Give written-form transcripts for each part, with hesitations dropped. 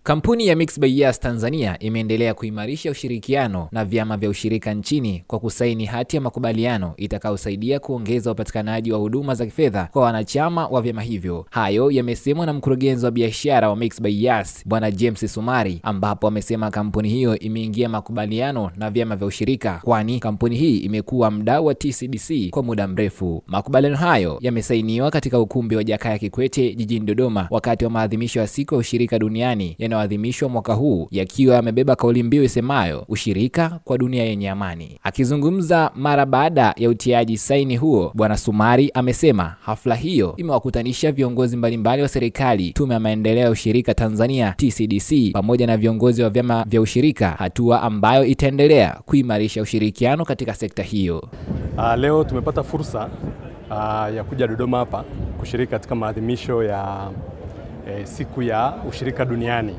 Kampuni ya Mixx by Yas Tanzania imeendelea kuimarisha ushirikiano na vyama vya ushirika nchini kwa kusaini hati ya makubaliano itakayosaidia kuongeza upatikanaji wa huduma za kifedha kwa wanachama wa vyama hivyo. Hayo yamesemwa na mkurugenzi wa biashara wa Mixx by Yas, Bwana James Sumari, ambapo amesema kampuni hiyo imeingia makubaliano na vyama vya ushirika kwani kampuni hii imekuwa mdau wa TCDC kwa muda mrefu. Makubaliano hayo yamesainiwa katika ukumbi wa Jakaya Kikwete jijini Dodoma wakati wa maadhimisho ya siku ya ushirika duniani yanayoadhimishwa mwaka huu, yakiwa yamebeba kauli mbiu isemayo ushirika kwa dunia yenye amani. Akizungumza mara baada ya utiaji saini huo, Bwana Sumari amesema hafla hiyo imewakutanisha viongozi mbalimbali wa serikali, Tume ya Maendeleo ya Ushirika Tanzania TCDC, pamoja na viongozi wa vyama vya ushirika, hatua ambayo itaendelea kuimarisha ushirikiano katika sekta hiyo. Leo tumepata fursa ya kuja Dodoma hapa kushiriki katika maadhimisho ya siku ya ushirika duniani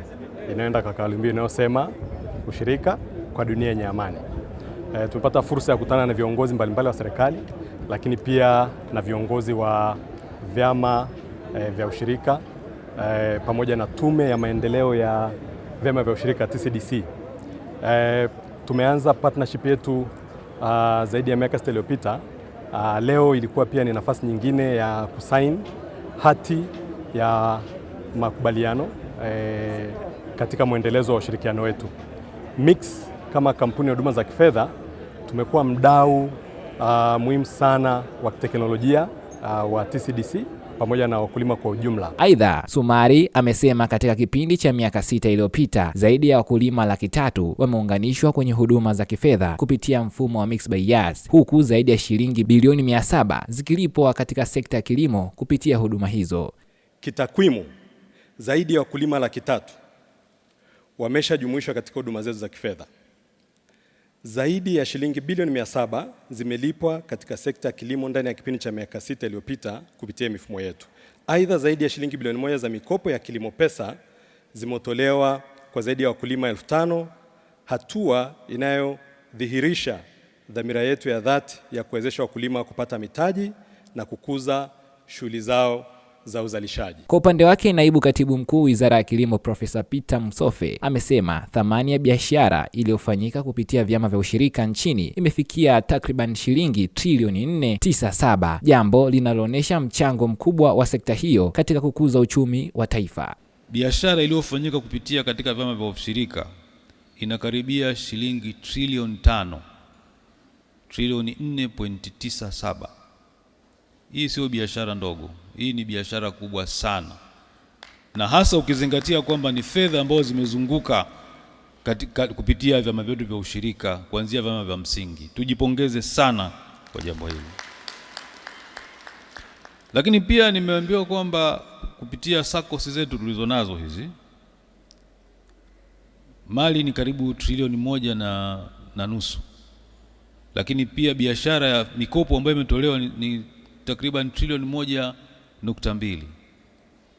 inayoenda kwa kauli mbiu inayosema ushirika kwa dunia yenye amani. Tumepata fursa ya kukutana na viongozi mbalimbali wa serikali, lakini pia na viongozi wa vyama vya ushirika pamoja na Tume ya Maendeleo ya Vyama vya Ushirika TCDC. Tumeanza partnership yetu zaidi ya miaka 6 iliyopita. Leo ilikuwa pia ni nafasi nyingine ya kusaini hati ya makubaliano katika mwendelezo wa ushirikiano wetu. Mixx kama kampuni ya huduma za kifedha tumekuwa mdau muhimu sana wa teknolojia wa TCDC pamoja na wakulima kwa ujumla. Aidha, Sumari amesema katika kipindi cha miaka 6 iliyopita zaidi ya wakulima 300,000 wameunganishwa kwenye huduma za kifedha kupitia mfumo wa Mixx by Yas, huku zaidi ya shilingi bilioni 700 zikilipwa katika sekta ya kilimo kupitia huduma hizo. Kitakwimu, zaidi ya wakulima 300,000 wameshajumuishwa katika huduma zetu za kifedha. Zaidi ya shilingi bilioni 700 zimelipwa katika sekta ya kilimo ndani ya kipindi cha miaka 6 iliyopita kupitia mifumo yetu. Aidha, zaidi ya shilingi bilioni 1 za mikopo ya kilimo pesa zimetolewa kwa zaidi ya wakulima 5,000, hatua inayodhihirisha dhamira yetu ya dhati ya kuwezesha wakulima kupata mitaji na kukuza shughuli zao za uzalishaji. Kwa upande wake, naibu katibu mkuu Wizara ya Kilimo Profesa Peter Msofe amesema thamani ya biashara iliyofanyika kupitia vyama vya ushirika nchini imefikia takriban shilingi trilioni 4.97, jambo linaloonyesha mchango mkubwa wa sekta hiyo katika kukuza uchumi wa taifa. Biashara iliyofanyika kupitia katika vyama vya ushirika inakaribia shilingi trilioni 5, trilioni 4.97. Hii sio biashara ndogo, hii ni biashara kubwa sana, na hasa ukizingatia kwamba ni fedha ambazo zimezunguka kupitia vyama vyetu vya ushirika kuanzia vyama vya msingi. Tujipongeze sana kwa jambo hili. Lakini pia nimeambiwa kwamba kupitia SACCOS zetu tulizonazo hizi, mali ni karibu trilioni 1.5, lakini pia biashara ya mikopo ambayo imetolewa ni takriban trilioni 1.2.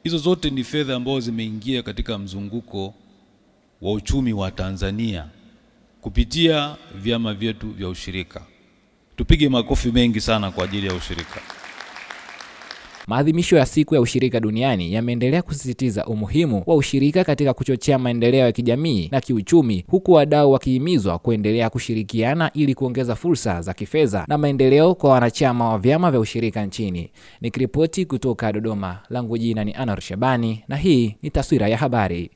Hizo zote ni fedha ambazo zimeingia katika mzunguko wa uchumi wa Tanzania kupitia vyama vyetu vya ushirika. Tupige makofi mengi sana kwa ajili ya ushirika. Maadhimisho ya siku ya ushirika duniani yameendelea kusisitiza umuhimu wa ushirika katika kuchochea maendeleo ya kijamii na kiuchumi, huku wadau wakihimizwa kuendelea kushirikiana ili kuongeza fursa za kifedha na maendeleo kwa wanachama wa vyama vya ushirika nchini. Nikiripoti kutoka Dodoma, langu jina ni Anwar Shabani na hii ni Taswira ya Habari.